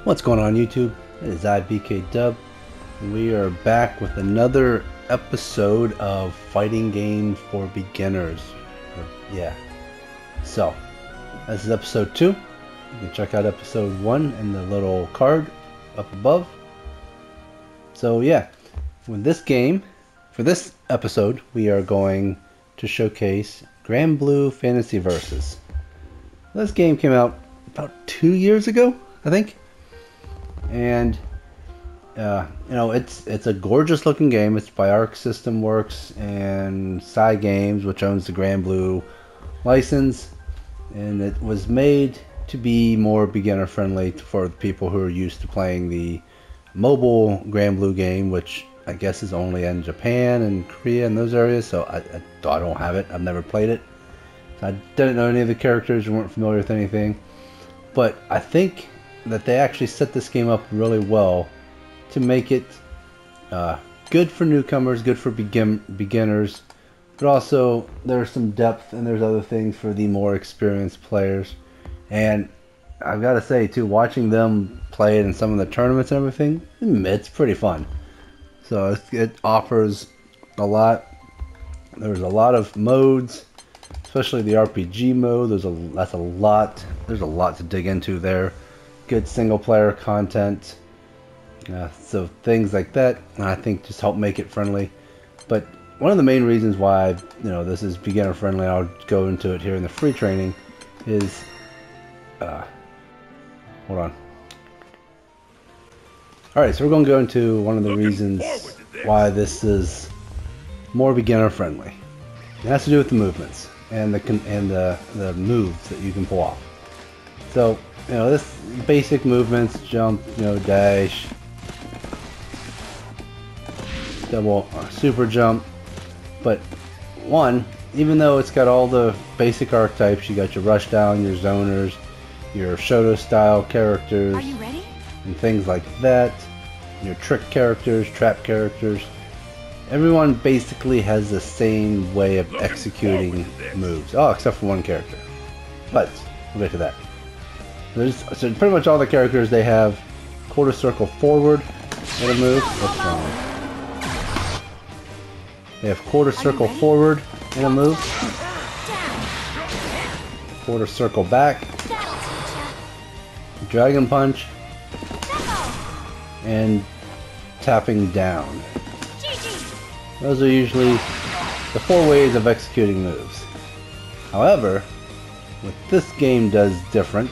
What's going on YouTube? It is IBK-Dub. We are back with another episode of Fighting Games for Beginners. So, this is episode 2. You can check out episode 1 in the little card up above. So yeah, with this game, for this episode, we are going to showcase Granblue Fantasy Versus. This game came out about 2 years ago, I think. And you know, it's a gorgeous looking game. It's by Arc System Works and Cygames, which owns the Granblue license, and it was made to be more beginner friendly for people who are used to playing the mobile Granblue game, which I guess is only in Japan and Korea and those areas. So I don't have it. I've never played it. I didn't know any of the characters, weren't familiar with anything, but I think that they actually set this game up really well to make it good for newcomers, good for beginners, but also there's some depth and there's other things for the more experienced players. And I've got to say too, watching them play it in some of the tournaments and everything, it's pretty fun. So it offers a lot. There's a lot of modes, especially the RPG mode. There's a lot to dig into there. Good single player content, so things like that, I think, just help make it friendly. But one of the main reasons why this is beginner friendly, I'll go into it here in the free training, is hold on. Alright, so we're going to go into one of the reasons why this is more beginner friendly. It has to do with the movements and the moves that you can pull off. So this basic movements: jump, dash, double, super jump. But even though it's got all the basic archetypes, you got your rushdown, your zoners, your Shoto style characters, Are you ready? and things like that, your trick characters, trap characters. Everyone basically has the same way of executing moves. Oh, except for one character. But we'll get to that. So pretty much all the characters, they have quarter circle forward in a move. What's wrong? They have quarter circle forward in a move. Quarter circle back. Dragon punch. And tapping down. Those are usually the 4 ways of executing moves. However, what this game does different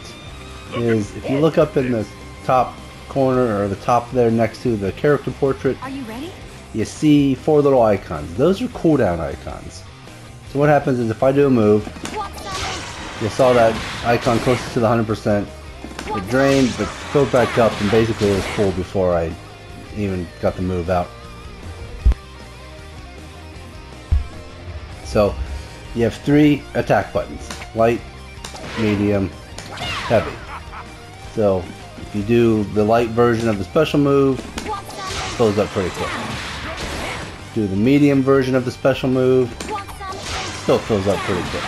is, if you look up in the top corner, or the top there next to the character portrait, Are you ready? you see 4 little icons. Those are cooldown icons. So what happens is, if I do a move, you saw that icon closest to the 100%. It drained, but filled back up, and basically it was full before I even got the move out. So you have 3 attack buttons: light, medium, heavy. So if you do the light version of the special move, it fills up pretty quick. Do the medium version of the special move, still fills up pretty quick.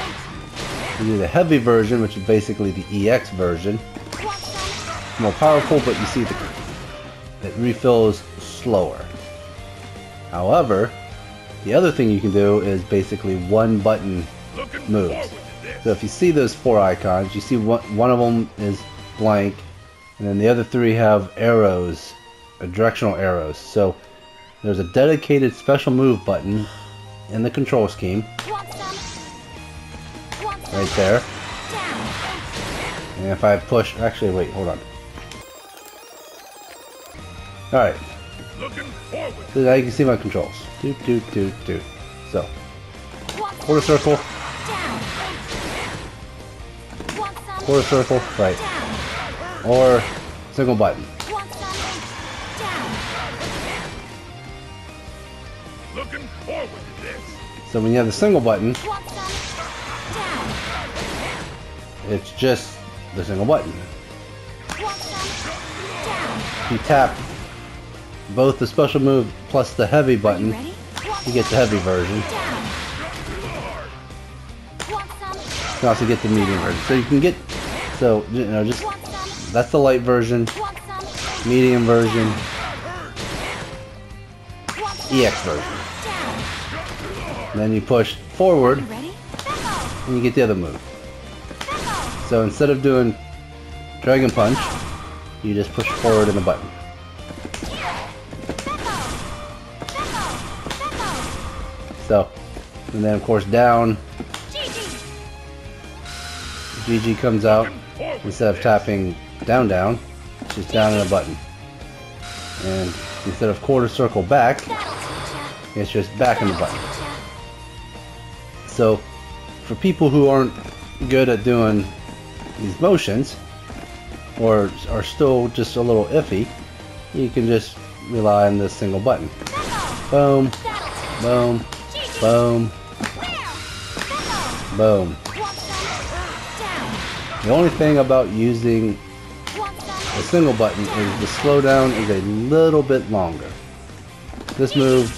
You do the heavy version, which is basically the EX version. It's more powerful, but you see it refills slower. However, the other thing you can do is basically one button moves. So if you see those 4 icons, you see one of them is blank, and then the other 3 have arrows, directional arrows. So there's a dedicated special move button in the control scheme, right there. And if I push, actually wait, hold on. Alright, so now you can see my controls. So, quarter circle, quarter circle, right, or single button. So when you have the single button, it's just the single button. If you tap both the special move plus the heavy button, you get the heavy version. You can also get the medium version. So you can get, just that's the light version. medium version, EX version. And then you push forward, and you get the other move. So instead of doing Dragon Punch, you just push forward in the button. So, and then of course down, GG comes out. Instead of tapping down down, it's just down in a button. And instead of quarter circle back, it's just back in the button. So for people who aren't good at doing these motions, or are still just a little iffy, you can just rely on this single button. Boom, boom, boom, boom. The only thing about using a single button is the slowdown is a little bit longer. This move,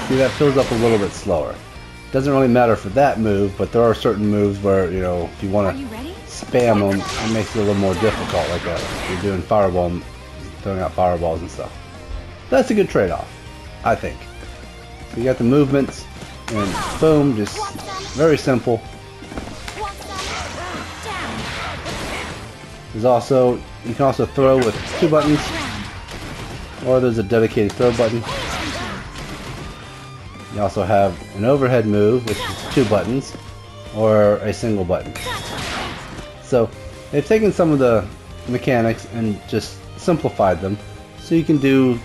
see, that fills up a little bit slower. Doesn't really matter for that move, but there are certain moves where, you know, if you want to spam them, it makes it a little more difficult, like if you're doing fireball, throwing out fireballs and stuff. That's a good trade-off, I think. So you got the movements, and boom, just very simple. There's also, you can also throw with 2 buttons, or there's a dedicated throw button. You also have an overhead move, which is 2 buttons, or a single button. So they've taken some of the mechanics and just simplified them, so you can do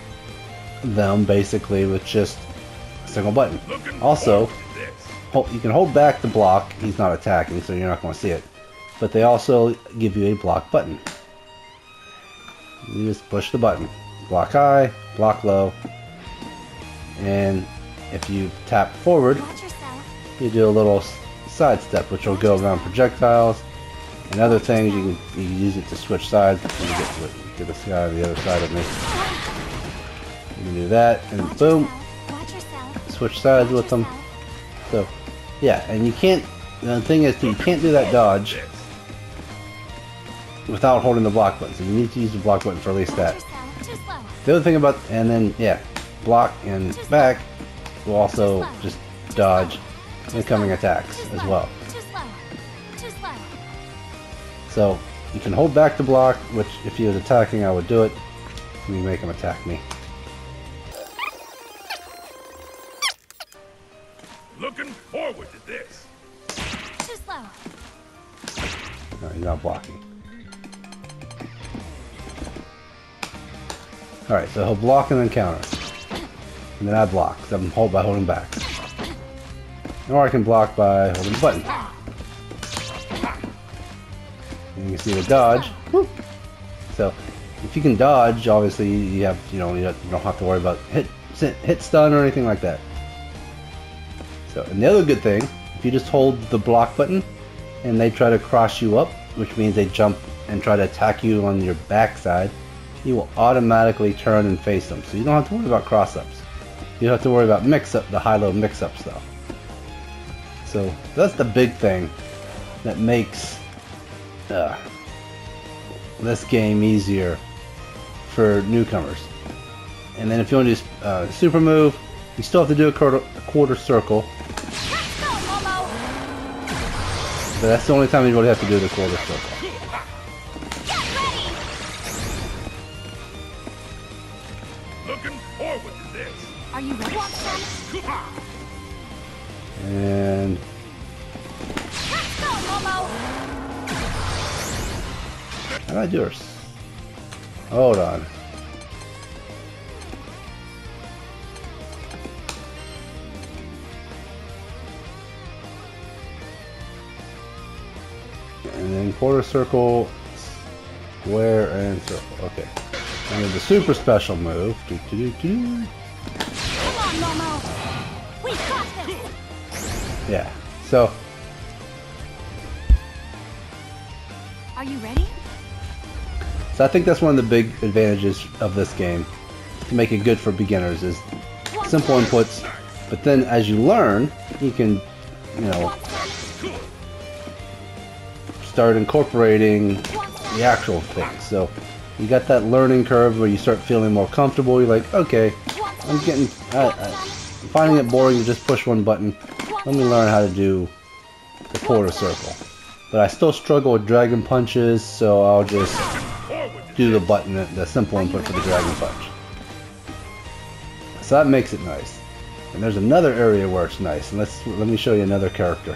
them basically with just a single button. Also, you can hold back the block. He's not attacking, so you're not going to see it. But they also give you a block button. You just push the button. Block high, block low, and if you tap forward, you do a little side step, which will go around projectiles and other things. You can use it to switch sides. Let me get this guy on the other side of me. You can do that, and boom, switch sides with them. So, yeah, and you can't. The thing is, you can't do that dodge without holding the block button. So you need to use the block button for at least that. The other thing about, and then yeah, block and back will also just dodge incoming attacks as well. So you can hold back the block, which if he was attacking, I would do it. Let me make him attack me. Looking forward to this. Too slow. No, he's not blocking. Alright, so he'll block and then counter. And then I block, so I'm hold by holding back. Or I can block by holding the button. And you can see the dodge. Whoop. So if you can dodge, obviously you have, you don't have to worry about hit stun or anything like that. So, and the other good thing, if you just hold the block button and they try to cross you up, which means they jump and try to attack you on your backside, you will automatically turn and face them. So you don't have to worry about cross-ups. You don't have to worry about mix-up, the high-low mix-up stuff. So that's the big thing that makes this game easier for newcomers. And then if you want to do super move, you still have to do a quarter circle. But that's the only time you really have to do the quarter circle. Looking forward to this. Are you ready? And Let's go, Momo! how did I do yours? Hold on. And then quarter circle, square, and circle. Okay. And then the super special move. Come on, Momo! We got this! Yeah. So, Are you ready? I think that's one of the big advantages of this game to make it good for beginners is simple inputs. But then as you learn, you can, start incorporating the actual thing. So you got that learning curve where you start feeling more comfortable. You're like, okay, I'm finding it boring to just push one button. Let me learn how to do the quarter circle. But I still struggle with dragon punches, so I'll just do the button, the simple input for the dragon punch. So that makes it nice. And there's another area where it's nice. And let me show you another character.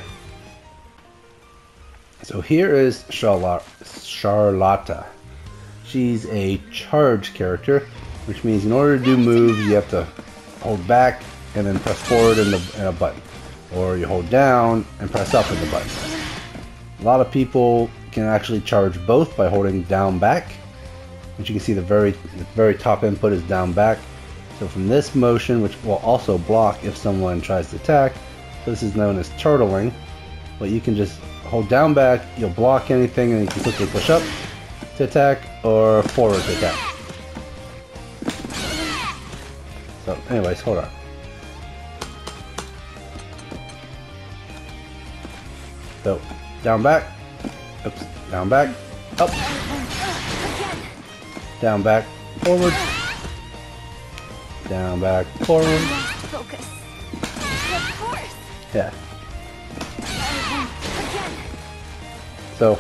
So here is Charlotta. She's a charge character, which means in order to do moves, you have to hold back and then press forward in a button. Or you hold down and press up in the button. A lot of people can actually charge both by holding down back. As you can see, the very top input is down back. So from this motion, which will also block if someone tries to attack, so this is known as turtling, but you can just hold down back, you'll block anything, and you can quickly push up to attack or forward to attack. So anyways, hold on. So down back, oops, down back, up, down back, forward, down back, forward. Focus. Of course. Yeah. So,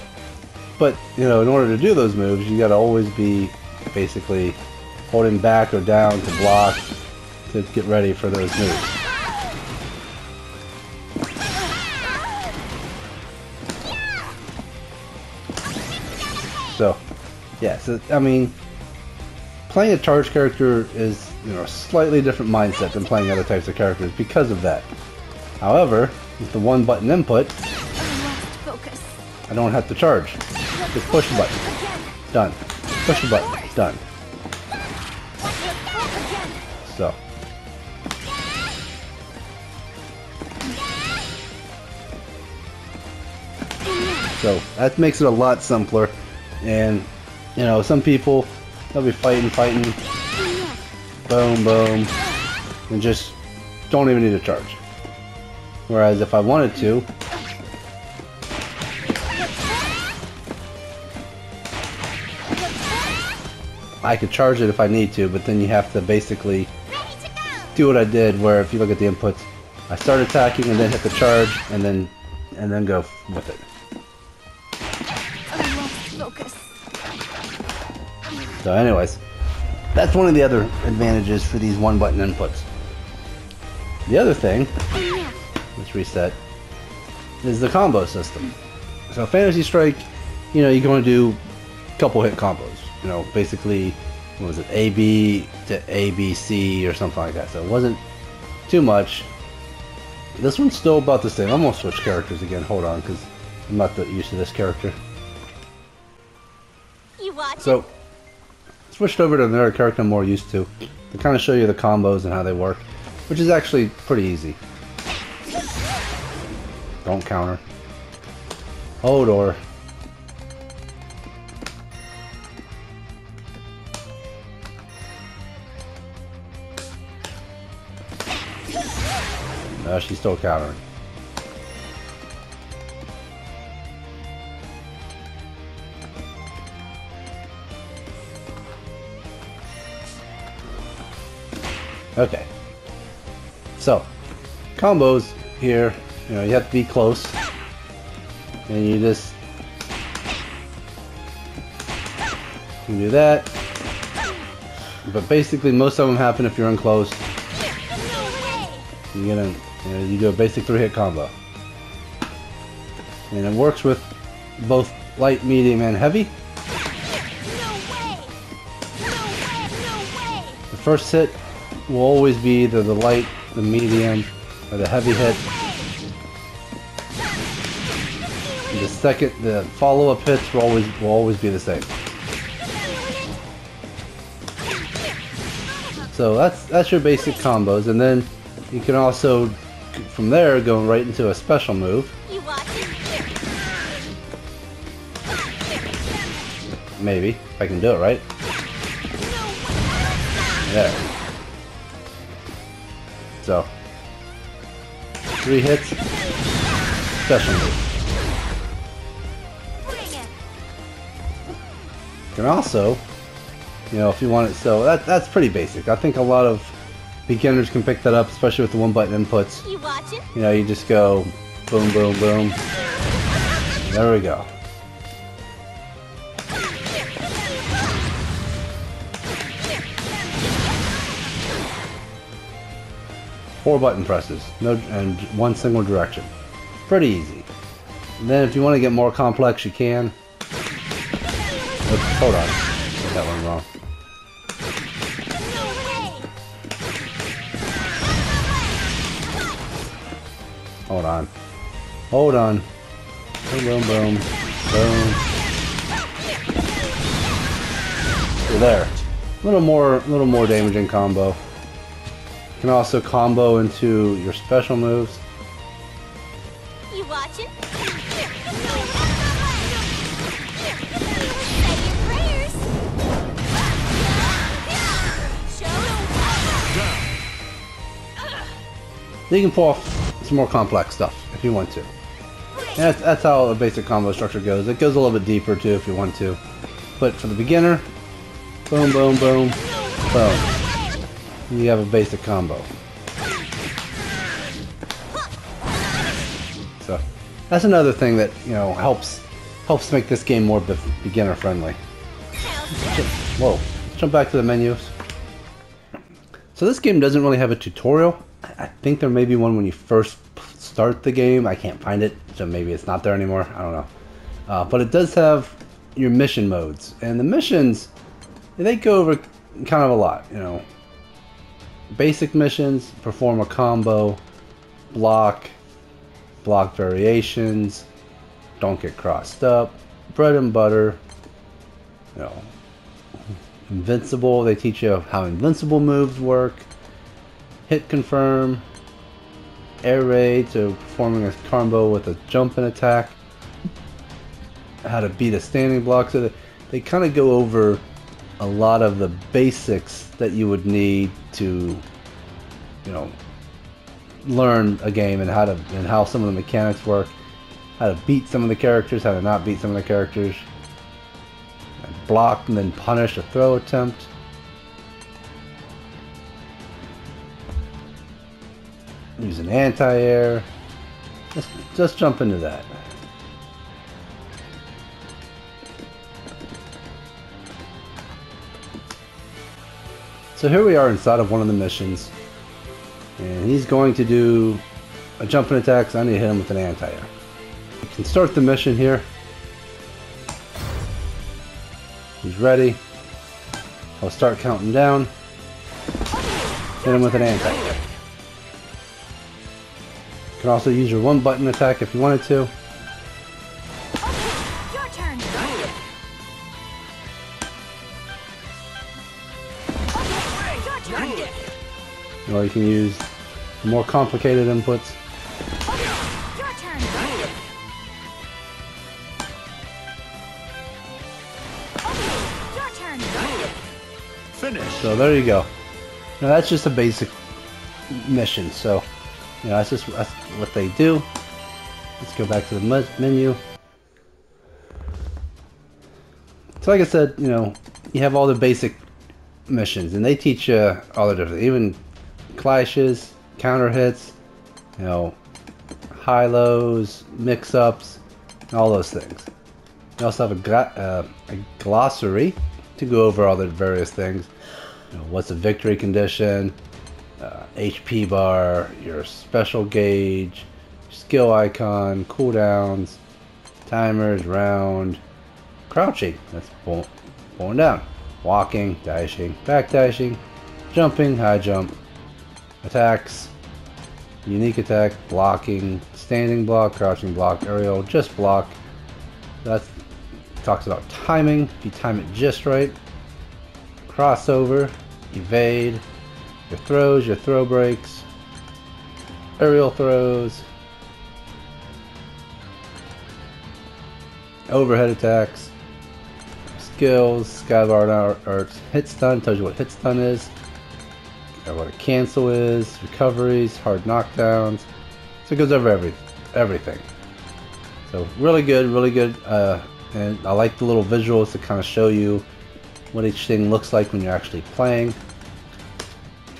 but you know, in order to do those moves, you gotta always be basically holding back or down to block to get ready for those moves. So, yeah, so I mean, playing a charge character is, you know, a slightly different mindset than playing other types of characters because of that. However, with the one button input, I don't have to charge. Just push the button. Done. Push the button. Done. So. So that makes it a lot simpler. And, you know, some people, they'll be fighting, boom, boom, and just don't even need to charge. Whereas if I wanted to, I could charge it if I need to, but then you have to basically do what I did, where if you look at the inputs, I start attacking and then hit the charge and then go with it. So anyways, that's one of the other advantages for these one button inputs. The other thing, let's reset, is the combo system. So Fantasy Strike, you know, you can only do a couple hit combos. You know, basically, what was it, AB to ABC or something like that. So it wasn't too much. This one's still about the same. I'm gonna switch characters again. Hold on, because I'm not that used to this character. So switched over to another character I'm more used to kind of show you the combos and how they work, which is actually pretty easy. Don't counter. Hold or. No, she's still countering. Okay. So, combos here, you know, you have to be close. And you just can do that. But basically most of them happen if you're in close. You do a basic 3-hit combo. And it works with both light, medium, and heavy. The first hit will always be either the light, the medium, or the heavy hit. The follow-up hits will always be the same. So that's your basic combos, and then you can also, from there, go right into a special move. Maybe, if I can do it right. There. So, 3 hits, special move. And also, you know, if you want it, so that's pretty basic. I think a lot of beginners can pick that up, especially with the one button inputs. You watching? You know, you just go boom, boom, boom. There we go. Four button presses, and one single direction. Pretty easy. And then if you want to get more complex, you can. Oops, hold on. Got that one wrong. Hold on. Hold on. Boom, boom, boom. Boom. So there. A little more damaging combo. You can also combo into your special moves. You watching? You can pull off some more complex stuff if you want to. And that's how a basic combo structure goes. It goes a little bit deeper too if you want to. But for the beginner, boom, boom, boom, boom. You have a basic combo. So that's another thing that, you know, helps make this game more beginner friendly. Whoa, let's jump back to the menus. So this game doesn't really have a tutorial. I think there may be one when you first start the game. I can't find it, so maybe it's not there anymore. I don't know. But it does have your mission modes, and the missions, they go over kind of a lot. You know, basic missions: perform a combo, block variations, don't get crossed up, bread and butter. You know, invincible. They teach you how invincible moves work. Hit confirm, air raid, so performing a combo with a jump and attack, how to beat a standing block. So they kind of go over a lot of the basics that you would need to, you know, learn a game and how some of the mechanics work, how to beat some of the characters, how to not beat some of the characters, block and then punish a throw attempt. Use an anti-air. Just jump into that. So here we are inside of one of the missions, and he's going to do a jump and attack, so I need to hit him with an anti-air. You can start the mission here. He's ready. I'll start counting down. Hit him with an anti-air. You can also use your one button attack if you wanted to. Your turn. Your turn. Or you can use more complicated inputs. Your turn. Your turn. Finish. So there you go. Now that's just a basic mission. So, you know, that's what they do. Let's go back to the menu. So like I said, you know, you have all the basic missions, and they teach you all the different, even clashes, counter hits, you know, high-lows, mix-ups, and all those things. You also have a glossary to go over all the various things. You know, what's a victory condition, HP bar, your special gauge, skill icon, cooldowns, timers, round, crouching, that's pulling down, walking, dashing, back dashing, jumping, high jump, attacks, unique attack, blocking, standing block, crouching block, aerial, just block. That talks about timing, if you time it just right, crossover, evade, your throws, your throw breaks, aerial throws, overhead attacks, skills, Skylar Arts, hit stun, tells you what hit stun is, what a cancel is, recoveries, hard knockdowns. So it goes over everything. So really good And I like the little visuals to kind of show you what each thing looks like when you're actually playing.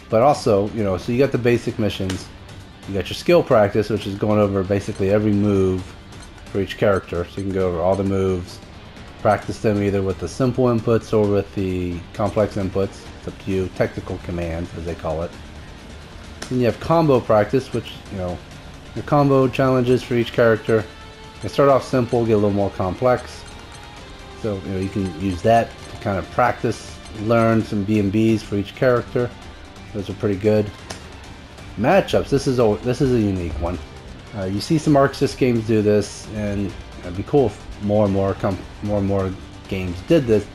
But also, you know, so you got the basic missions. You got your skill practice, which is going over basically every move for each character. So you can go over all the moves, practice them either with the simple inputs or with the complex inputs. It's up to you. Technical commands, as they call it. Then you have combo practice, which, you know, your combo challenges for each character. They start off simple, get a little more complex. So, you know, you can use that to kind of practice, learn some B&Bs for each character. Those are pretty good. Matchups. This is a unique one. You see some Arc Sys games do this, and it'd be cool if more and more games did this.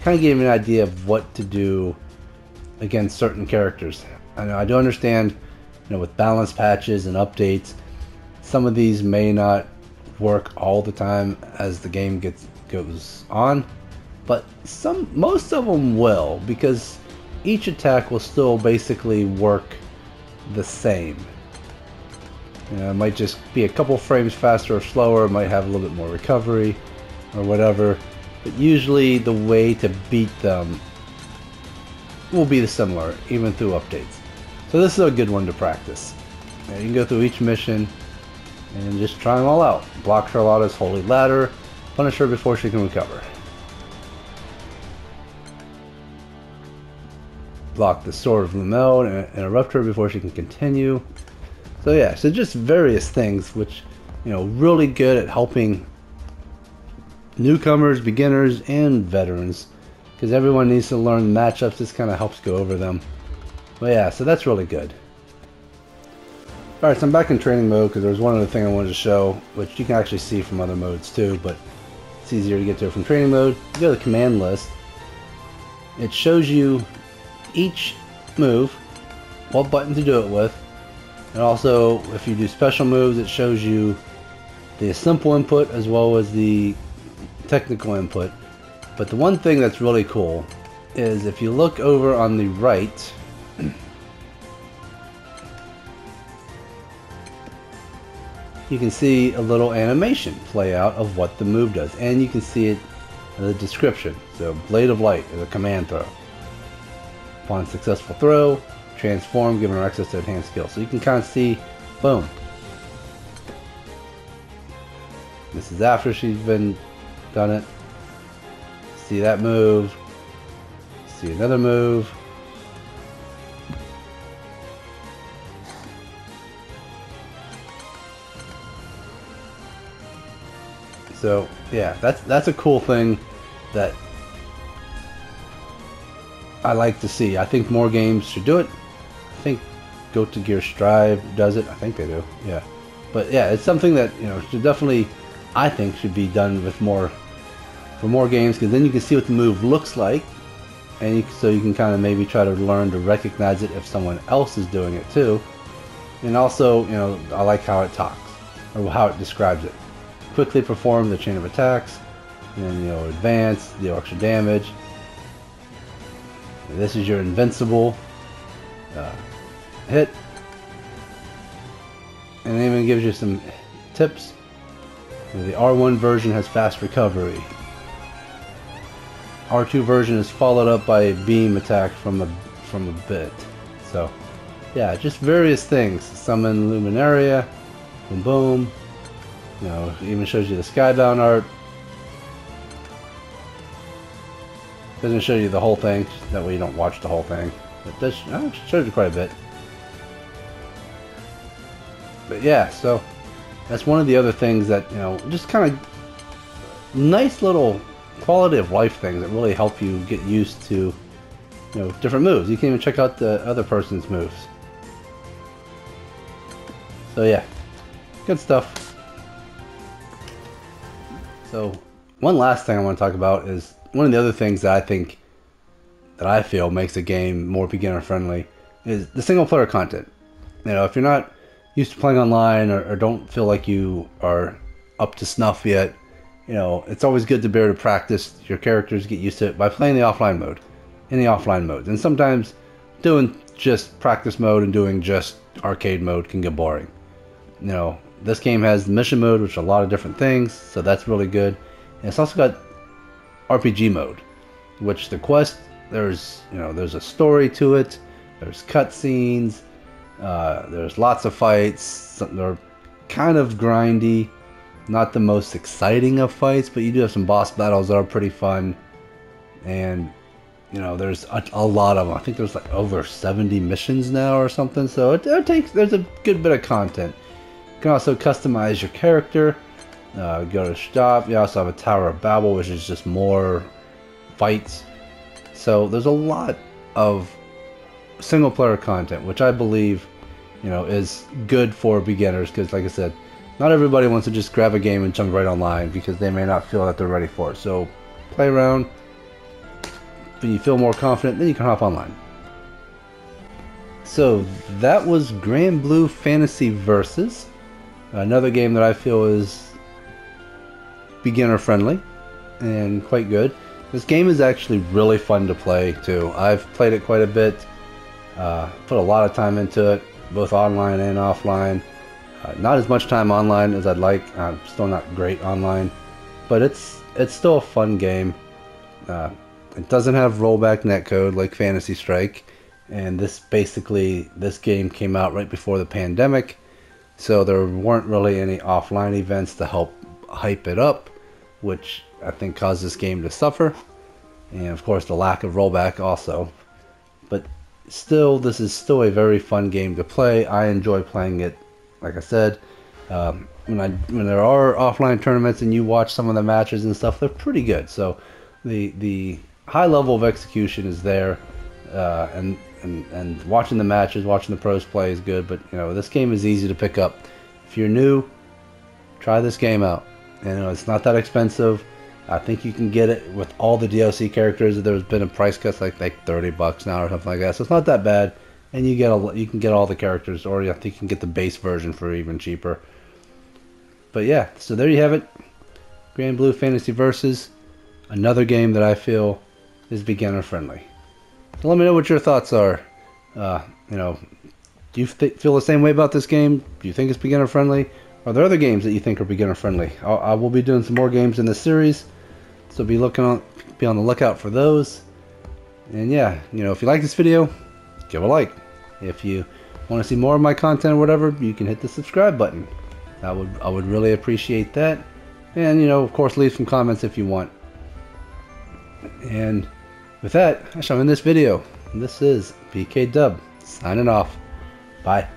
Kind of give you an idea of what to do against certain characters. I do understand, you know, with balance patches and updates, some of these may not work all the time as the game goes on, but most of them will, because each attack will still basically work the same. You know, it might just be a couple frames faster or slower, it might have a little bit more recovery or whatever, but usually the way to beat them will be similar, even through updates. So this is a good one to practice. You can go through each mission and just try them all out. Block Charlotta's Holy Ladder, punish her before she can recover. Block the Sword of Lumel and interrupt her before she can continue. So yeah, so just various things which, you know, really good at helping newcomers, beginners, and veterans, because everyone needs to learn matchups. This kind of helps go over them. But yeah, so that's really good. Alright, so I'm back in training mode because there was one other thing I wanted to show, which you can actually see from other modes too, but it's easier to get to it from training mode. You go to the command list. It shows you each move, what button to do it with, and also if you do special moves, it shows you the simple input as well as the technical input. But the one thing that's really cool is if you look over on the right, you can see a little animation play out of what the move does, and you can see it in the description. So Blade of Light is a command throw. Upon successful throw, transform, giving her access to enhanced skills. So you can kind of see, boom. This is after she's done it. See that move. See another move. So yeah, that's a cool thing that I like to see. I think more games should do it. I think Guilty Gear Strive does it. I think they do. Yeah, but yeah, it's something that, you know, should definitely, I think, should be done with more games, because then you can see what the move looks like, and so you can kind of maybe try to learn to recognize it if someone else is doing it too. And also, you know, I like how it talks, or how it describes it. Quickly perform the chain of attacks, and, you know, advance, deal extra damage. And this is your invincible hit, and it even gives you some tips. You know, the R1 version has fast recovery. R2 version is followed up by a beam attack from a bit. So yeah, just various things. Summon Luminaria, boom boom. You know, it even shows you the Skybound art. Doesn't show you the whole thing, that way you don't watch the whole thing. It does shows you quite a bit. But yeah, so that's one of the other things that, you know, just kind of nice little quality of life things that really help you get used to, you know, different moves. You can even check out the other person's moves. So yeah, good stuff. So one last thing I want to talk about is one of the other things that I feel makes a game more beginner friendly is the single player content. You know, if you're not used to playing online, or don't feel like you are up to snuff yet, you know, it's always good to be able to practice your characters, get used to it by playing the offline mode, in the offline modes. And sometimes doing just practice mode and doing just arcade mode can get boring. You know, this game has the mission mode, which is a lot of different things, so that's really good. And it's also got RPG mode, which the quest, there's a story to it. There's cutscenes. There's lots of fights. They're kind of grindy, not the most exciting of fights, but you do have some boss battles that are pretty fun. And there's a lot of them. I think there's like over 70 missions now or something. So there's a good bit of content. You can also customize your character. Go to shop. You also have a Tower of Babel, which is just more fights. So there's a lot of single player content, which I believe is good for beginners, because like I said, not everybody wants to just grab a game and jump right online because they may not feel that they're ready for it. So play around. When you feel more confident, then you can hop online. So that was Granblue Fantasy Versus, another game that I feel is beginner friendly and quite good. This game is actually really fun to play too. I've played it quite a bit, put a lot of time into it, both online and offline. Not as much time online as I'd like. I'm still not great online, but it's still a fun game. It doesn't have rollback netcode like Fantasy Strike, and this game came out right before the pandemic, so there weren't really any offline events to help hype it up, which I think caused this game to suffer, and of course the lack of rollback also. But still, this is still a very fun game to play. I enjoy playing it. Like I said, when there are offline tournaments and you watch some of the matches and stuff, they're pretty good. So the high level of execution is there, and watching the matches, watching the pros play is good. But this game is easy to pick up. If you're new, try this game out. And it's not that expensive. I think you can get it with all the DLC characters. There's been a price cut like $30 now or something like that. So it's not that bad, and you can get all the characters, or I think you can get the base version for even cheaper. But yeah, so there you have it. Granblue Fantasy Versus, another game that I feel is beginner friendly. So let me know what your thoughts are. Do you feel the same way about this game? Do you think it's beginner friendly? Are there other games that you think are beginner friendly? I will be doing some more games in this series, so be on the lookout for those. And yeah, if you like this video, give a like. If you want to see more of my content or whatever, you can hit the subscribe button. I would really appreciate that. And of course, leave some comments if you want. And with that, I shall end this video. This is BK Dub signing off. Bye.